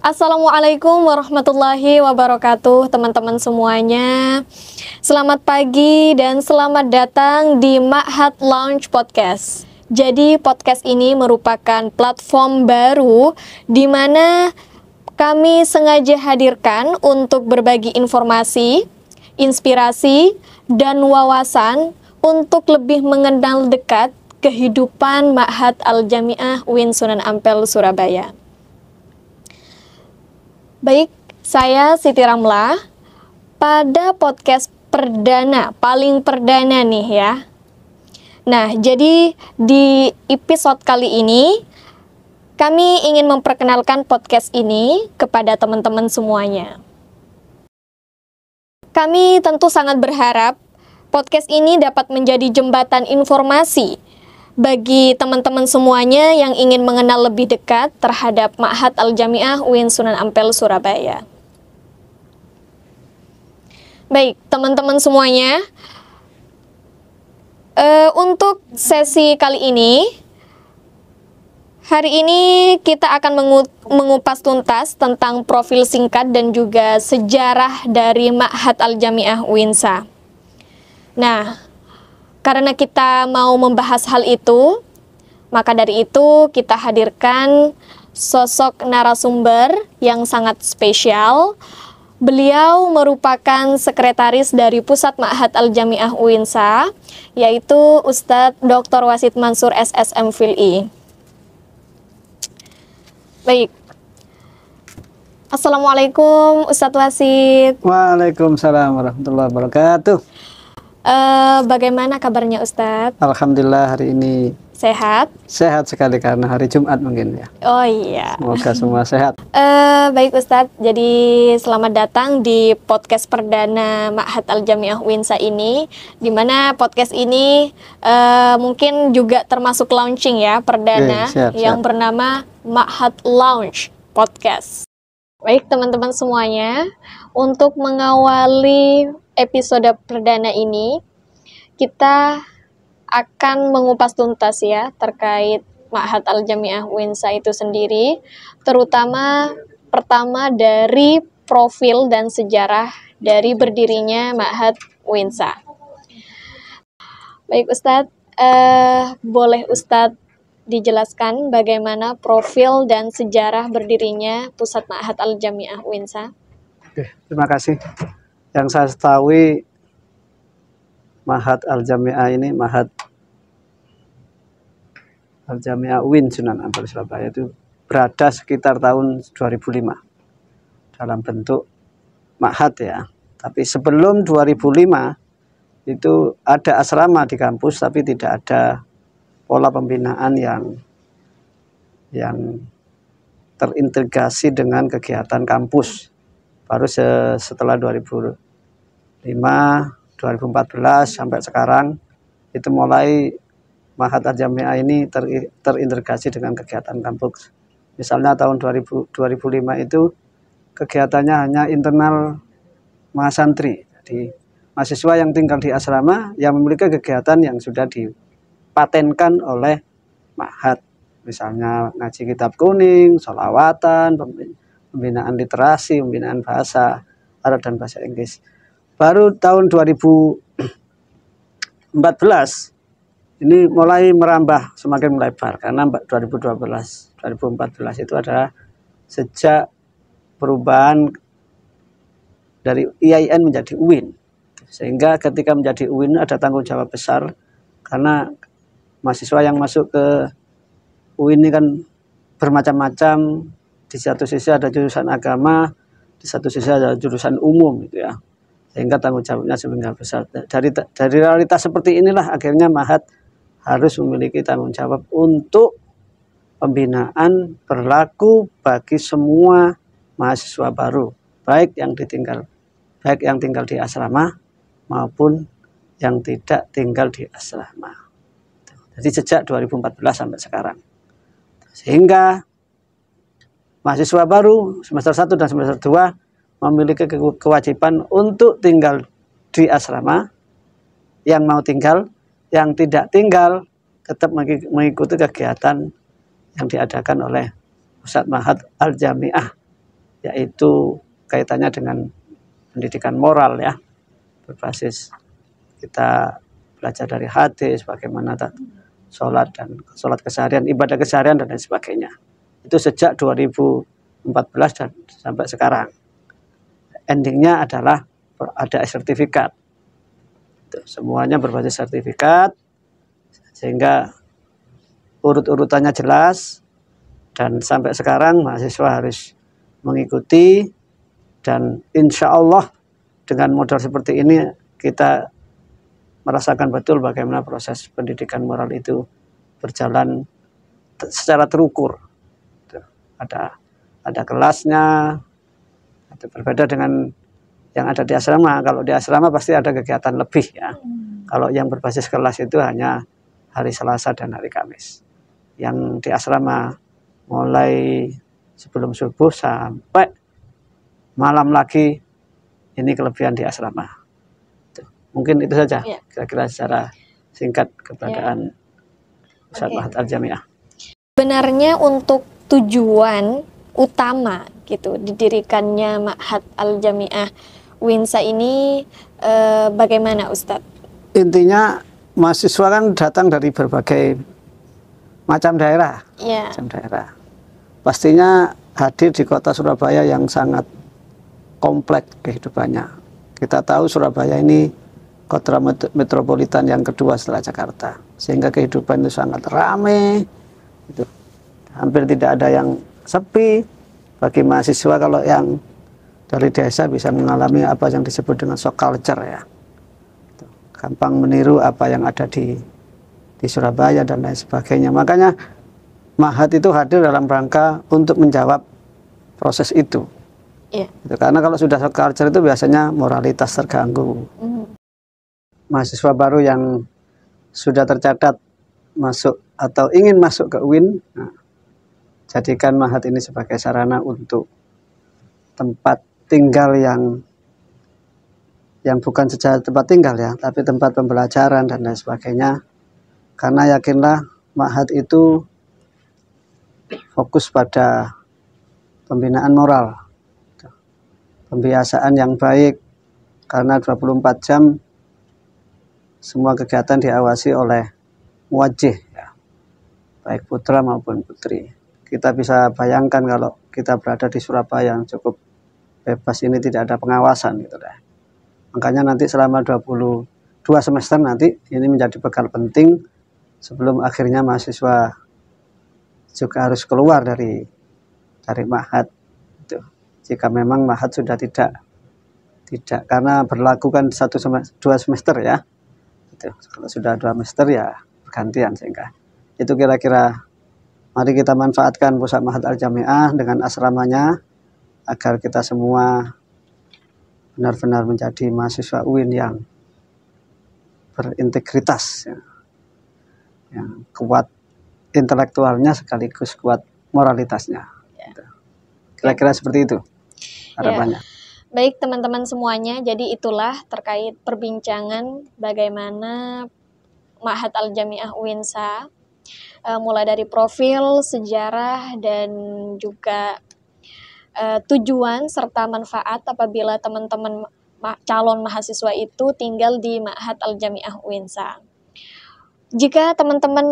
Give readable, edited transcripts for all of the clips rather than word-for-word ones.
Assalamualaikum warahmatullahi wabarakatuh, teman-teman semuanya. Selamat pagi dan selamat datang di Ma'had Lounge Podcast. Jadi podcast ini merupakan platform baru di mana kami sengaja hadirkan untuk berbagi informasi, inspirasi, dan wawasan untuk lebih mengenal dekat kehidupan Ma'had Al-Jami'ah UIN Sunan Ampel, Surabaya. Baik, saya Siti Ramlah. Pada podcast perdana, paling perdana nih ya. Nah, jadi di episode kali ini, kami ingin memperkenalkan podcast ini kepada teman-teman semuanya. Kami tentu sangat berharap podcast ini dapat menjadi jembatan informasi bagi teman-teman semuanya yang ingin mengenal lebih dekat terhadap Ma'had Al-Jami'ah UIN Sunan Ampel, Surabaya. Baik, teman-teman semuanya, untuk sesi kali ini, hari ini kita akan mengupas tuntas tentang profil singkat dan juga sejarah dari Ma'had Al-Jami'ah UINSA. Nah, karena kita mau membahas hal itu, maka dari itu kita hadirkan sosok narasumber yang sangat spesial. Beliau merupakan sekretaris dari Pusat Ma'had Al-Jami'ah UINSA, yaitu Ustadz Dr. Wasid Mansur SSM Phil.I. Baik. Assalamualaikum Ustadz Wasid. Waalaikumsalam warahmatullahi wabarakatuh. Bagaimana kabarnya Ustadz? Alhamdulillah hari ini Sehat? Sehat sekali karena hari Jumat mungkin ya. Oh iya. Semoga semua sehat. Baik Ustadz, jadi selamat datang di podcast perdana Ma'had Al-Jami'ah UINSA ini, di mana podcast ini mungkin juga termasuk launching ya, perdana yang bernama Ma'had Lounge Podcast. Baik teman-teman semuanya, untuk mengawali episode perdana ini, kita akan mengupas tuntas ya terkait Ma'had Al-Jami'ah UINSA itu sendiri, terutama pertama dari profil dan sejarah dari berdirinya Ma'had UINSA. Baik Ustadz, boleh Ustadz dijelaskan bagaimana profil dan sejarah berdirinya Pusat Ma'had Al-Jami'ah UINSA? Oke, terima kasih. Yang saya ketahui Ma'had Al-Jami'ah ini Ma'had Al-Jami'ah UIN Sunan Ampel Surabaya itu berada sekitar tahun 2005 dalam bentuk Ma'had ya. Tapi sebelum 2005 itu ada asrama di kampus tapi tidak ada pola pembinaan yang terintegrasi dengan kegiatan kampus. Baru setelah 2005, 2014 sampai sekarang itu mulai Ma'had Al-Jami'ah ini terintegrasi dengan kegiatan kampus. Misalnya tahun 2005 itu kegiatannya hanya internal mahasantri. Jadi mahasiswa yang tinggal di asrama yang memiliki kegiatan yang sudah dipatenkan oleh Ma'had. Misalnya ngaji kitab kuning, sholawatan, pembinaan literasi, pembinaan bahasa Arab dan bahasa Inggris. Baru tahun 2014 ini mulai merambah semakin melebar karena 2014 itu adalah sejak perubahan dari IAIN menjadi UIN. Sehingga ketika menjadi UIN ada tanggung jawab besar karena mahasiswa yang masuk ke UIN ini kan bermacam-macam. Di satu sisi ada jurusan agama, di satu sisi ada jurusan umum gitu ya. Sehingga tanggung jawabnya semakin besar. Dari realitas seperti inilah akhirnya Ma'had harus memiliki tanggung jawab untuk pembinaan berlaku bagi semua mahasiswa baru, baik yang tinggal di asrama maupun yang tidak tinggal di asrama. Jadi sejak 2014 sampai sekarang. Sehingga mahasiswa baru semester 1 dan semester 2 memiliki kewajiban untuk tinggal di asrama. Yang mau tinggal, yang tidak tinggal tetap mengikuti kegiatan yang diadakan oleh Pusat Ma'had Al-Jami'ah yaitu kaitannya dengan pendidikan moral ya, berbasis kita belajar dari hadis, bagaimana sholat keseharian, ibadah keseharian dan lain sebagainya. Itu sejak 2014 dan sampai sekarang. Endingnya adalah ada sertifikat. Semuanya berbasis sertifikat, sehingga urut-urutannya jelas, dan sampai sekarang mahasiswa harus mengikuti, dan insya Allah dengan modal seperti ini kita merasakan betul bagaimana proses pendidikan moral itu berjalan secara terukur. Ada kelasnya, berbeda dengan yang ada di asrama. Kalau di asrama pasti ada kegiatan lebih ya. Kalau yang berbasis kelas itu hanya hari Selasa dan hari Kamis. Yang di asrama mulai sebelum subuh sampai malam lagi, ini kelebihan di asrama. Mungkin itu saja kira-kira secara singkat keberadaan Pusat Mahat Al-Jamiah. Sebenarnya untuk tujuan utama gitu didirikannya Ma'had Al-Jamiah Winsa ini bagaimana Ustadz? Intinya mahasiswa kan datang dari berbagai macam daerah. Macam daerah. Pastinya hadir di kota Surabaya yang sangat kompleks kehidupannya. Kita tahu Surabaya ini kota metropolitan yang kedua setelah Jakarta, sehingga kehidupan itu sangat ramai. Itu hampir tidak ada yang sepi. Bagi mahasiswa kalau yang dari desa bisa mengalami apa yang disebut dengan shock culture ya, gampang meniru apa yang ada di Surabaya dan lain sebagainya. Makanya Ma'had itu hadir dalam rangka untuk menjawab proses itu. Karena kalau sudah shock culture itu biasanya moralitas terganggu. Mahasiswa baru yang sudah tercatat masuk atau ingin masuk ke UIN, jadikan Ma'had ini sebagai sarana untuk tempat tinggal yang bukan saja tempat tinggal ya, tapi tempat pembelajaran dan lain sebagainya. Karena yakinlah Ma'had itu fokus pada pembinaan moral, pembiasaan yang baik, karena 24 jam semua kegiatan diawasi oleh muwajjih ya, baik putra maupun putri. Kita bisa bayangkan kalau kita berada di Surabaya yang cukup bebas ini, tidak ada pengawasan gitu deh. Makanya nanti selama 22 semester nanti ini menjadi bekal penting sebelum akhirnya mahasiswa juga harus keluar dari Ma'had itu. Jika memang Ma'had sudah tidak karena berlaku kan 2 semester ya. Itu. Kalau sudah 2 semester ya bergantian, sehingga itu kira-kira mari kita manfaatkan Pusat Ma'had Al-Jamiah dengan asramanya agar kita semua benar-benar menjadi mahasiswa UIN yang berintegritas ya, yang kuat intelektualnya sekaligus kuat moralitasnya. Kira-kira seperti itu harapannya. Baik teman-teman semuanya, jadi itulah terkait perbincangan bagaimana Ma'had Al-Jamiah Winsa, mulai dari profil, sejarah, dan juga tujuan serta manfaat apabila teman-teman calon mahasiswa itu tinggal di Ma'had Al-Jamiah Winsa. Jika teman-teman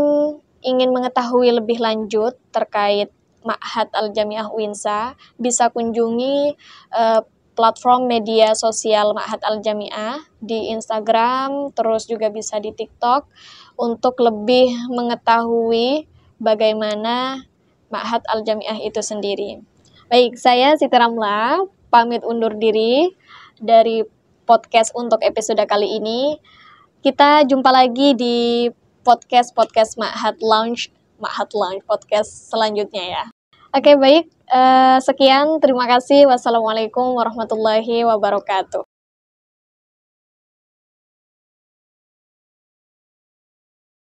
ingin mengetahui lebih lanjut terkait Ma'had Al-Jamiah Winsa, bisa kunjungi platform media sosial Ma'had Al-Jamiah di Instagram, terus juga bisa di TikTok untuk lebih mengetahui bagaimana Ma'had Al-Jamiah itu sendiri. Baik, saya Siti Ramla pamit undur diri dari podcast untuk episode kali ini. Kita jumpa lagi di podcast Ma'had Lounge podcast selanjutnya ya. Oke, baik. Sekian, terima kasih. Wassalamualaikum warahmatullahi wabarakatuh.